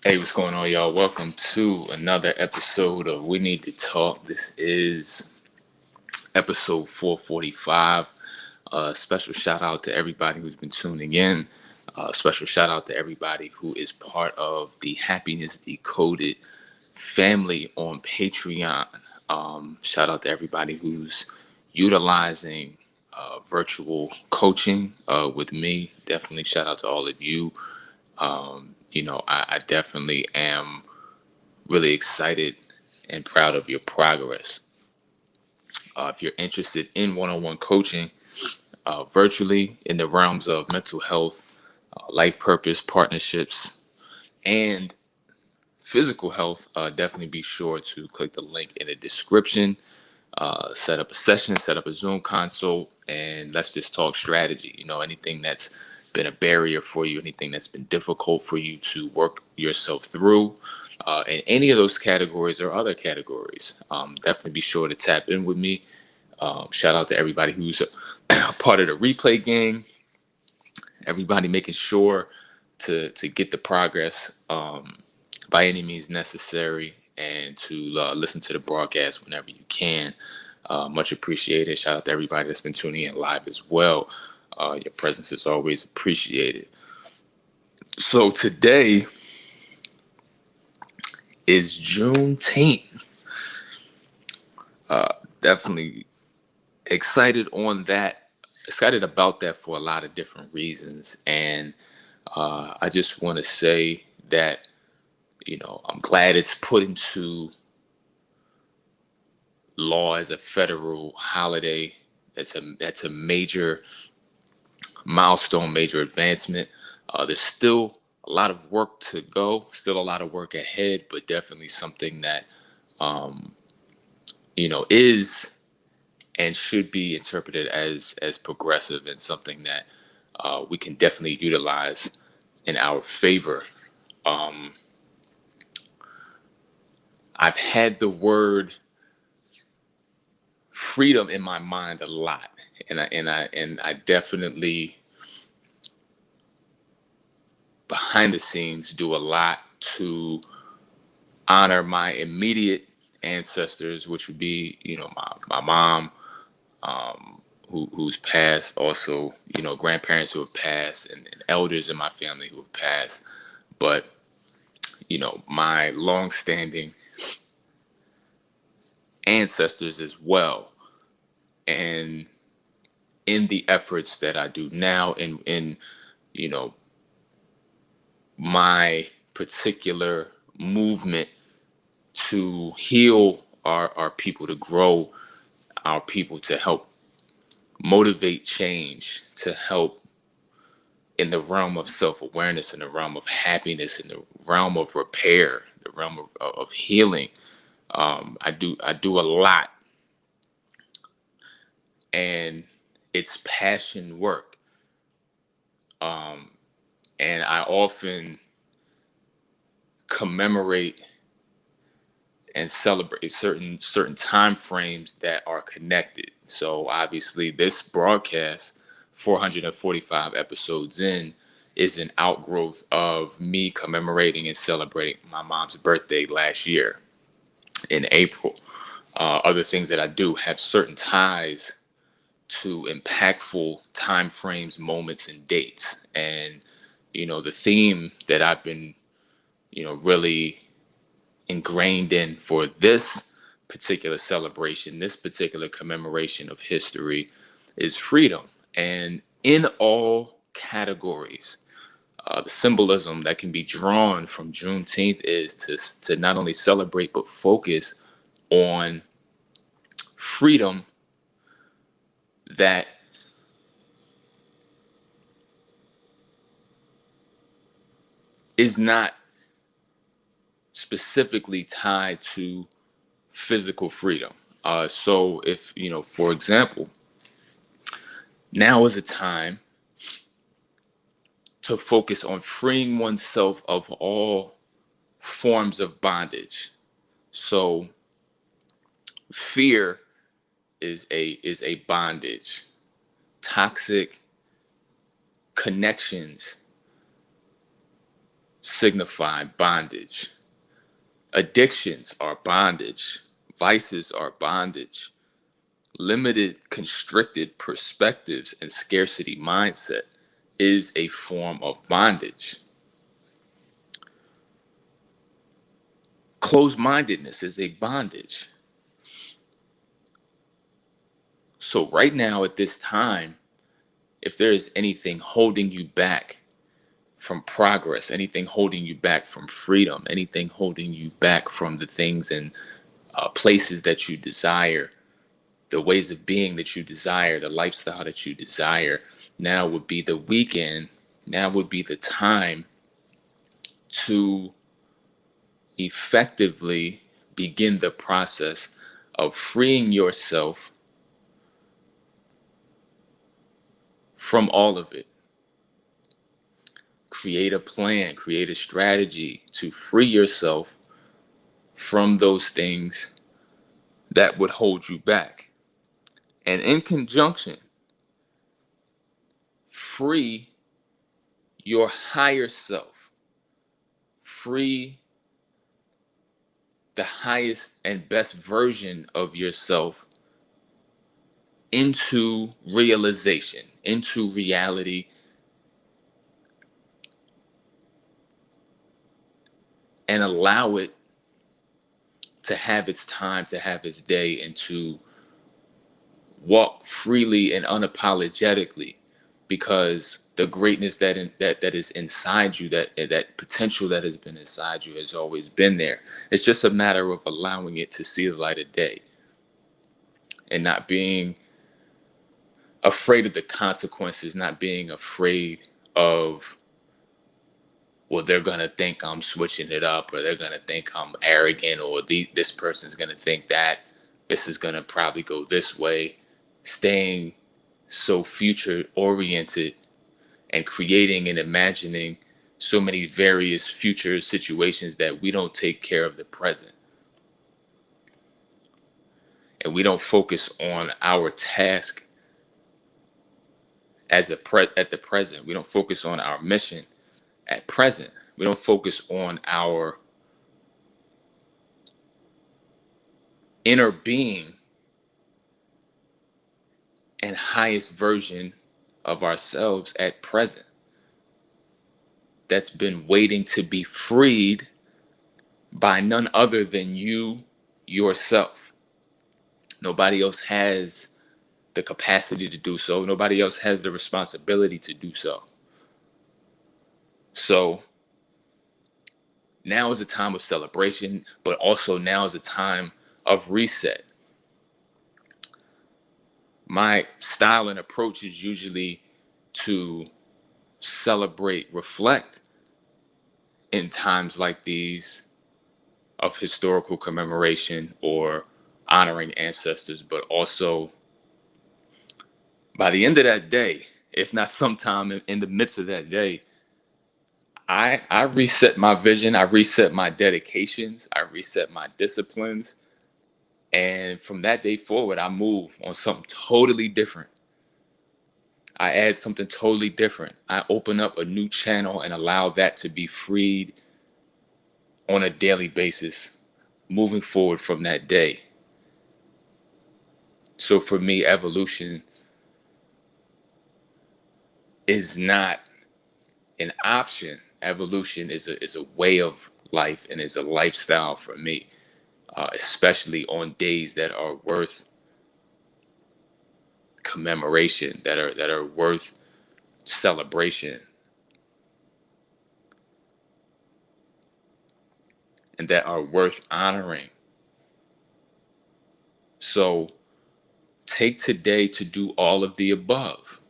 Hey, what's going on, y'all? Welcome to another episode of We Need to Talk. This is episode 445. Special shout out to everybody who's been tuning in. Special shout out to everybody who is part of the Happiness Decoded family on Patreon. Shout out to everybody who's utilizing virtual coaching with me. Definitely shout out to all of you. I definitely am really excited and proud of your progress. If you're interested in one-on-one coaching virtually in the realms of mental health, life purpose, partnerships, and physical health, definitely be sure to click the link in the description. Set up a session, set up a Zoom consult, and let's just talk strategy. Anything that's been a barrier for you, anything that's been difficult for you to work yourself through, in any of those categories or other categories, definitely be sure to tap in with me. Shout out to everybody who's a part of the replay gang, everybody making sure to get the progress by any means necessary, and to listen to the broadcast whenever you can. Much appreciated. Shout out to everybody that's been tuning in live as well. Your presence is always appreciated. So today is Juneteenth. Definitely excited on that. Excited about that for a lot of different reasons. And I just want to say that, I'm glad it's put into law as a federal holiday. That's a major milestone, major advancement. There's still a lot of work to go, still a lot of work ahead, but definitely something that is and should be interpreted as progressive, and something that we can definitely utilize in our favor. I've had the word freedom in my mind a lot, and I definitely behind the scenes do a lot to honor my immediate ancestors, which would be, my mom, who's passed, also, grandparents who have passed, and elders in my family who have passed. But, my longstanding ancestors as well. And in the efforts that I do now, in you know, my particular movement to heal our people, to grow our people, to help motivate change, to help in the realm of self-awareness, in the realm of happiness, in the realm of repair, the realm of healing. I do a lot, and it's passion work. And I often commemorate and celebrate certain time frames that are connected. So obviously, this broadcast, 445 episodes in, is an outgrowth of me commemorating and celebrating my mom's birthday last year in April. Other things that I do have certain ties to impactful time frames, moments, and dates. And the theme that I've been really ingrained in for this particular celebration, this particular commemoration of history, is freedom. And in all categories, the symbolism that can be drawn from Juneteenth is to not only celebrate but focus on freedom that is not specifically tied to physical freedom. So if, for example, now is a time to focus on freeing oneself of all forms of bondage. So fear is a bondage. Toxic connections, signify bondage. Addictions are bondage. Vices are bondage. Limited, constricted perspectives and scarcity mindset is a form of bondage. Closed-mindedness is a bondage. So right now at this time, if there is anything holding you back from progress, anything holding you back from freedom, anything holding you back from the things and places that you desire, the ways of being that you desire, the lifestyle that you desire, now would be the weekend. Now would be the time to effectively begin the process of freeing yourself from all of it. Create a plan, create a strategy to free yourself from those things that would hold you back. And in conjunction, free your higher self, free the highest and best version of yourself into realization, into reality, and allow it to have its time, to have its day, and to walk freely and unapologetically, because the greatness that is inside you, that potential that has been inside you, has always been there. It's just a matter of allowing it to see the light of day and not being afraid of the consequences, not being afraid of, well, they're gonna think I'm switching it up, or they're gonna think I'm arrogant, or this person's gonna think that this is gonna probably go this way. Staying so future oriented and creating and imagining so many various future situations that we don't take care of the present, and we don't focus on our task at the present. We don't focus on our mission at present. We don't focus on our inner being and highest version of ourselves at present, that's been waiting to be freed by none other than you yourself. Nobody else has the capacity to do so. Nobody else has the responsibility to do so. So now is a time of celebration, but also now is a time of reset. My style and approach is usually to celebrate, reflect in times like these of historical commemoration or honoring ancestors, but also by the end of that day, if not sometime in the midst of that day, I reset my vision, I reset my dedications, I reset my disciplines, and from that day forward, I move on something totally different. I add something totally different. I open up a new channel and allow that to be freed on a daily basis, moving forward from that day. So for me, evolution is not an option. Evolution is a way of life and is a lifestyle for me, especially on days that are worth commemoration, that are worth celebration, and that are worth honoring. So take today to do all of the above.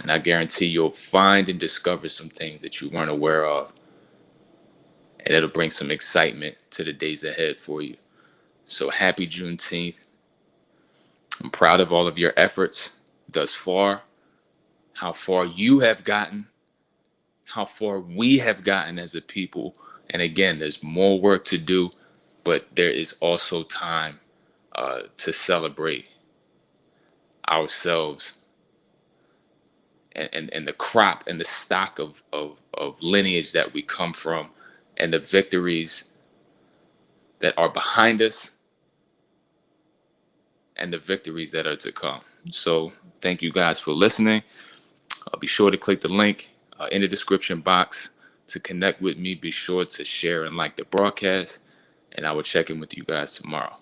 And I guarantee you'll find and discover some things that you weren't aware of. And it'll bring some excitement to the days ahead for you. So happy Juneteenth. I'm proud of all of your efforts thus far, how far you have gotten, how far we have gotten as a people. And again, there's more work to do, but there is also time to celebrate ourselves and the crop and the stock of of lineage that we come from, and the victories that are behind us and the victories that are to come. So thank you guys for listening. Be sure to click the link in the description box to connect with me. Be sure to share and like the broadcast, and I will check in with you guys tomorrow.